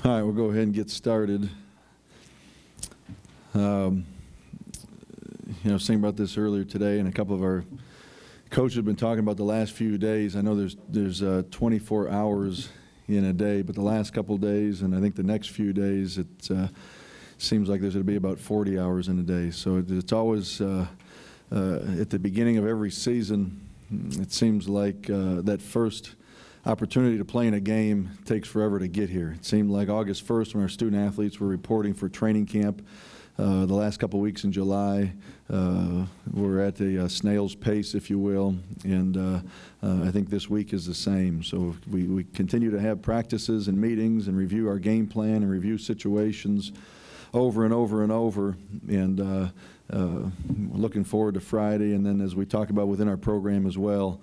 All right, we'll go ahead and get started. Saying about this earlier today, and a couple of our coaches have been talking about the last few days. I know there's 24 hours in a day, but the last couple of days, and I think the next few days, it seems like there's going to be about 40 hours in a day. So it's always at the beginning of every season. It seems like that first opportunity to play in a game takes forever to get here. It seemed like August 1st when our student athletes were reporting for training camp. The last couple of weeks in July, we're at a snail's pace, if you will, and I think this week is the same. So we continue to have practices and meetings and review our game plan and review situations over and over and over, and looking forward to Friday. And then as we talk about within our program as well,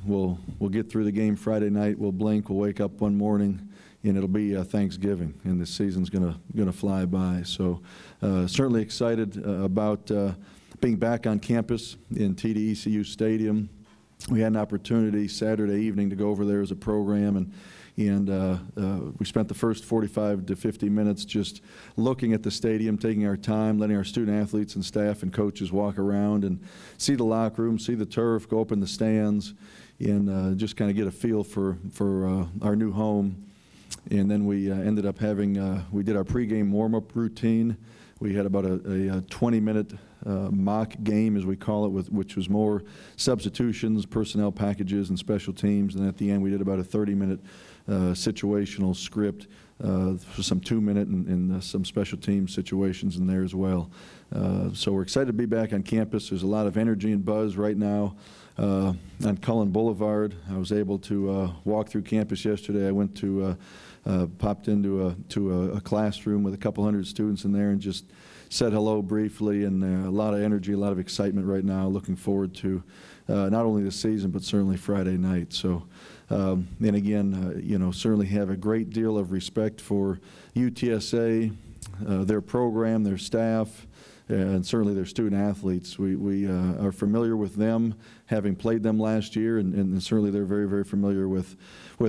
we'll get through the game Friday night, we'll blink, we'll wake up one morning, and it'll be Thanksgiving, and this season's gonna fly by. So certainly excited about being back on campus in TDCU Stadium. We had an opportunity Saturday evening to go over there as a program, and we spent the first 45 to 50 minutes just looking at the stadium, taking our time, letting our student athletes and staff and coaches walk around and see the locker room, see the turf, go up in the stands, and just kind of get a feel for our new home. And then we ended up having, we did our pregame warm-up routine. We had about a 20-minute mock game, as we call it, which was more substitutions, personnel packages, and special teams. And at the end, we did about a 30-minute situational script for some 2-minute and some special team situations in there as well. So we're excited to be back on campus. There's a lot of energy and buzz right now on Cullen Boulevard. I was able to walk through campus yesterday. I went to popped into a classroom with a couple hundred students in there and just said hello briefly, and a lot of energy, a lot of excitement right now. Looking forward to not only this season but certainly Friday night. So, and again, certainly have a great deal of respect for UTSA, their program, their staff, and certainly their student athletes. We are familiar with them, having played them last year, and certainly they're very, very familiar with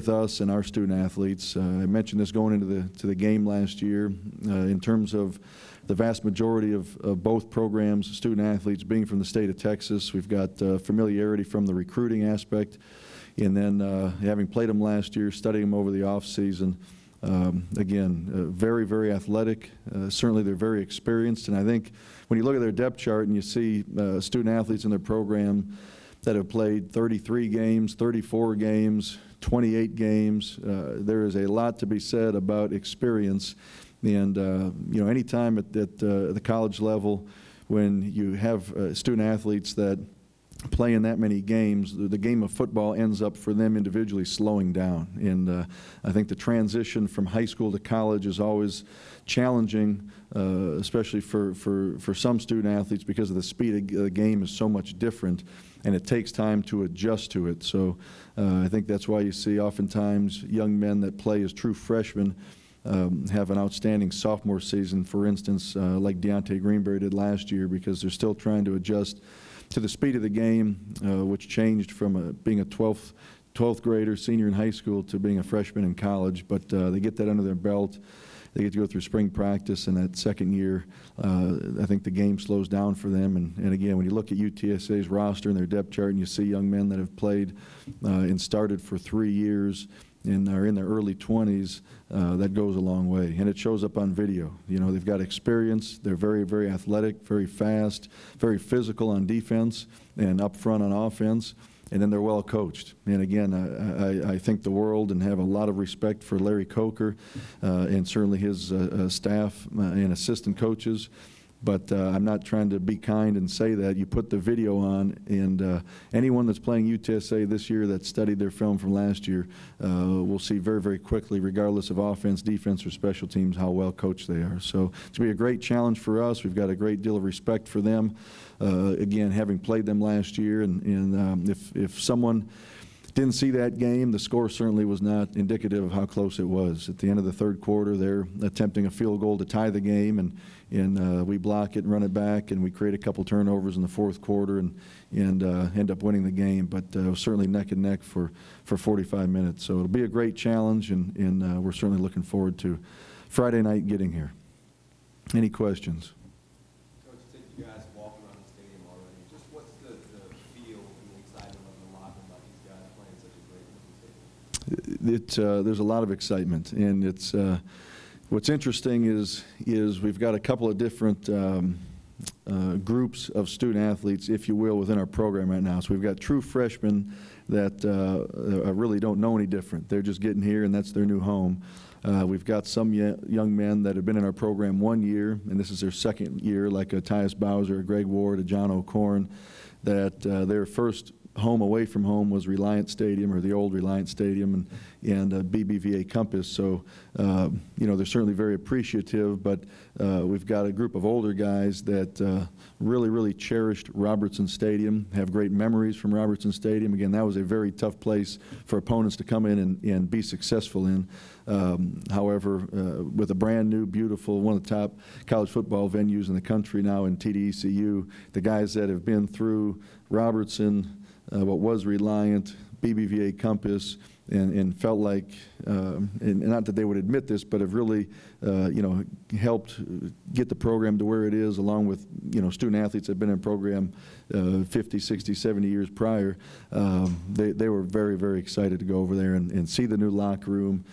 us and our student athletes. I mentioned this going into the game last year in terms of the vast majority of both programs, student athletes being from the state of Texas. We've got familiarity from the recruiting aspect, and then having played them last year, studying them over the off season. Again, very, very athletic. Certainly they're very experienced, and I think when you look at their depth chart and you see student athletes in their program that have played 33 games, 34 games, 28 games, there is a lot to be said about experience. And any time at the college level, when you have student athletes that play in that many games, the game of football ends up for them individually slowing down. And I think the transition from high school to college is always challenging, especially for some student athletes, because of the speed of the game is so much different, and it takes time to adjust to it. So I think that's why you see oftentimes young men that play as true freshmen have an outstanding sophomore season, for instance, like Deontay Greenberry did last year, because they're still trying to adjust to the speed of the game, which changed from being a 12th grader, senior in high school, to being a freshman in college. But they get that under their belt. They get to go through spring practice, and that second year, I think the game slows down for them. And again, when you look at UTSA's roster and their depth chart, and you see young men that have played and started for 3 years and are in their early 20s, that goes a long way. And it shows up on video. They've got experience. They're very, very athletic, very fast, very physical on defense and up front on offense. And then they're well coached. And again, I think the world and have a lot of respect for Larry Coker and certainly his staff and assistant coaches. But I'm not trying to be kind and say that. You put the video on, and anyone that's playing UTSA this year that studied their film from last year will see very, very quickly, regardless of offense, defense, or special teams, how well coached they are. So it's going to be a great challenge for us. We've got a great deal of respect for them. Again, having played them last year, and if someone Didn't see that game. The score certainly was not indicative of how close it was. At the end of the third quarter, they're attempting a field goal to tie the game, and we block it and run it back, and we create a couple turnovers in the fourth quarter and end up winning the game. But it was certainly neck and neck for 45 minutes. So it'll be a great challenge, and we're certainly looking forward to Friday night getting here. Any questions? Coach, you said you guys walking around the stadium already. Just what's the feel and the excitement of the locker room about these guys playing such a great stadium? There's a lot of excitement, and it's what's interesting is we've got a couple of different groups of student athletes, if you will, within our program right now. So we've got true freshmen that really don't know any different. They're just getting here, and that's their new home. We've got some young men that have been in our program 1 year, and this is their second year, like a Tyus Bowser, a Greg Ward, a John O'Corn, that their first home away from home was Reliant Stadium, or the old Reliant Stadium, and BBVA Compass. So, you know, they're certainly very appreciative, but we've got a group of older guys that really cherished Robertson Stadium, have great memories from Robertson Stadium. Again, that was a very tough place for opponents to come in and be successful in. However, with a brand new, beautiful, one of the top college football venues in the country now in TDCU, the guys that have been through Robertson, what was Reliant, BBVA Compass, and felt like, and not that they would admit this, but have really, you know, helped get the program to where it is, along with, you know, student athletes that have been in the program 50, 60, 70 years prior. They were very excited to go over there and see the new locker room,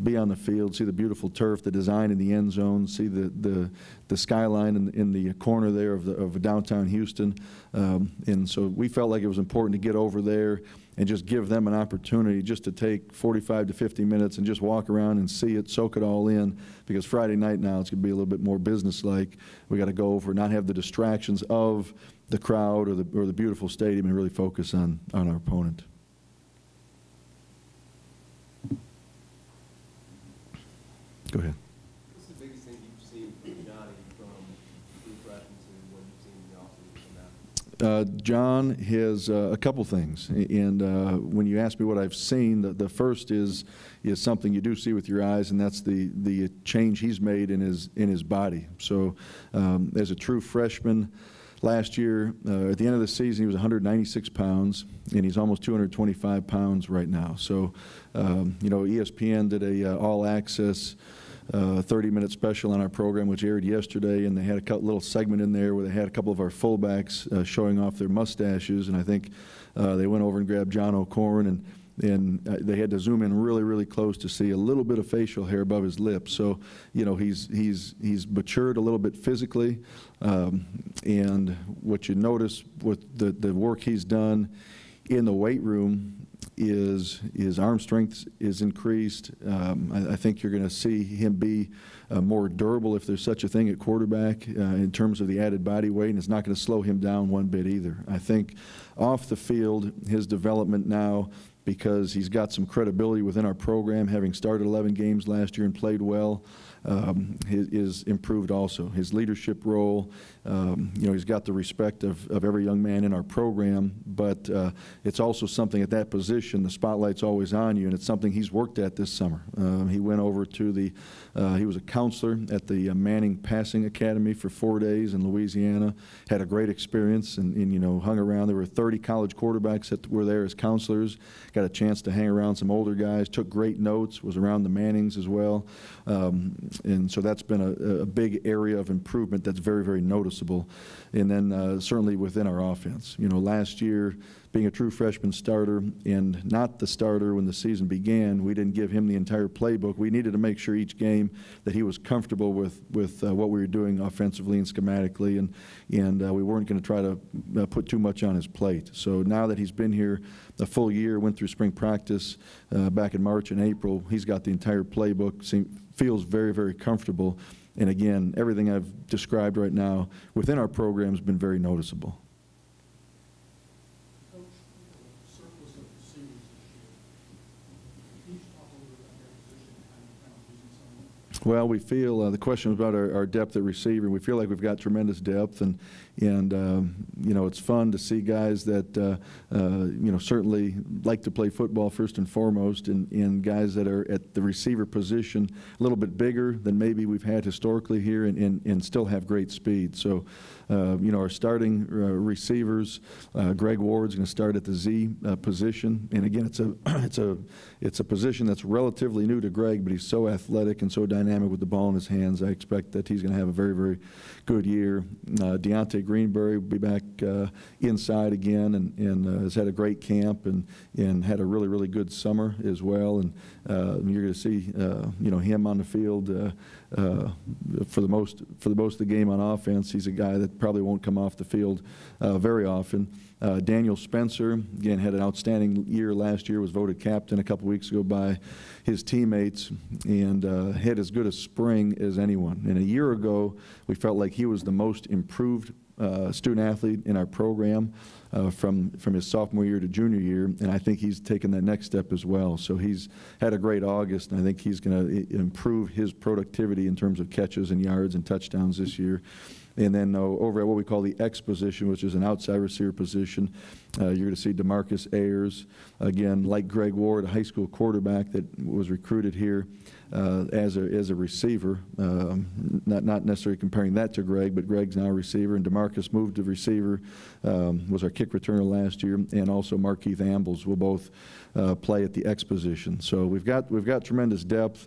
be on the field, see the beautiful turf, the design in the end zone, see the skyline in the corner there of downtown Houston. And so we felt like it was important to get over there and just give them an opportunity just to take 45 to 50 minutes and just walk around and see it, soak it all in, because Friday night now it's going to be a little bit more business-like. We got to go over, not have the distractions of the crowd or the beautiful stadium, and really focus on our opponent. Go ahead. What's the biggest thing you've seen from Johnny from true freshman to what you've seen in the offseason now? John has a couple things, and when you ask me what I've seen, the first is something you do see with your eyes, and that's the change he's made in his body. So as a true freshman, last year, at the end of the season, he was 196 pounds, and he's almost 225 pounds right now. So, you know, ESPN did a all-access 30-minute special on our program, which aired yesterday, and they had a little segment in there where they had a couple of our fullbacks showing off their mustaches, and I think they went over and grabbed John O'Corn, and they had to zoom in really close to see a little bit of facial hair above his lips. So, you know, he's matured a little bit physically, and what you notice with the work he's done in the weight room is his arm strength is increased. I think you're going to see him be more durable, if there's such a thing, at quarterback in terms of the added body weight, and it's not going to slow him down one bit either. I think off the field, his development now, because he's got some credibility within our program, having started 11 games last year and played well, is improved also. His leadership role, you know, he's got the respect of every young man in our program, but it's also something at that position, the spotlight's always on you, and it's something he's worked at this summer. He went over to he was a counselor at the Manning Passing Academy for 4 days in Louisiana, had a great experience, and you know, hung around. There were 30 college quarterbacks that were there as counselors, got a chance to hang around some older guys, took great notes, was around the Mannings as well. And so that's been a big area of improvement that's very noticeable. And then certainly within our offense. You know, last year, being a true freshman starter and not the starter when the season began, we didn't give him the entire playbook. We needed to make sure each game that he was comfortable with what we were doing offensively and schematically, and we weren't going to try to put too much on his plate. So now that he's been here a full year, went through spring practice back in March and April, he's got the entire playbook, feels very comfortable. And again, everything I've described right now within our program has been very noticeable. Well, we feel the question was about our depth at receiver. We feel like we've got tremendous depth, and you know, it's fun to see guys that you know, certainly like to play football first and foremost, and guys that are at the receiver position a little bit bigger than maybe we've had historically here, and still have great speed. So you know, our starting receivers, Greg Ward's going to start at the Z position, and again, it's a position that's relatively new to Greg, but he's so athletic and so dynamic with the ball in his hands. I expect that he's going to have a very, very good year. Deontay Greenberry will be back inside again, and has had a great camp and had a really, really good summer as well. And you're going to see you know, him on the field for the most of the game on offense. He's a guy that probably won't come off the field very often. Daniel Spencer, again, had an outstanding year last year, was voted captain a couple weeks ago by his teammates, and had as good a spring as anyone. And a year ago, we felt like he was the most improved student athlete in our program from his sophomore year to junior year, and I think he's taken that next step as well. So he's had a great August, and I think he's going to improve his productivity in terms of catches and yards and touchdowns this year. And then over at what we call the X position, which is an outside receiver position, you're going to see DeMarcus Ayers, again, like Greg Ward, a high school quarterback that was recruited here as a receiver. Not necessarily comparing that to Greg, but Greg's now a receiver, and DeMarcus moved to receiver, was our kick returner last year, and also Markeith Ambles will both play at the X position. So we've got tremendous depth.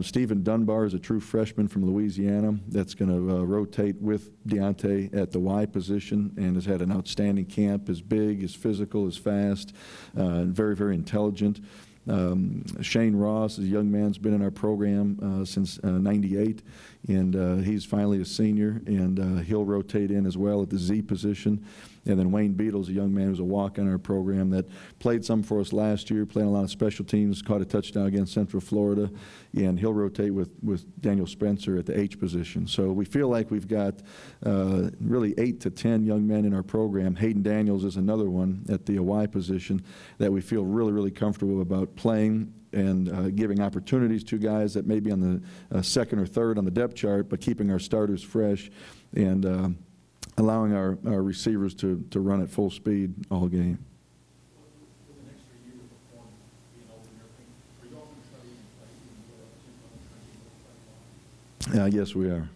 Stephen Dunbar is a true freshman from Louisiana that's going to rotate with Deontay at the Y position, and has had an outstanding camp. Is big, is physical, is fast, and very, very intelligent. Shane Ross is a young man who's been in our program since '98, and he's finally a senior, and he'll rotate in as well at the Z position. And then Wayne Beadle's a young man who's a walk on our program that played some for us last year, playing a lot of special teams, caught a touchdown against Central Florida, and he'll rotate with Daniel Spencer at the H position. So we feel like we've got really 8 to 10 young men in our program. Hayden Daniels is another one at the Y position that we feel really, really comfortable about playing and giving opportunities to guys that may be on the second or third on the depth chart, but keeping our starters fresh and allowing our receivers to run at full speed all game. Yes, we are.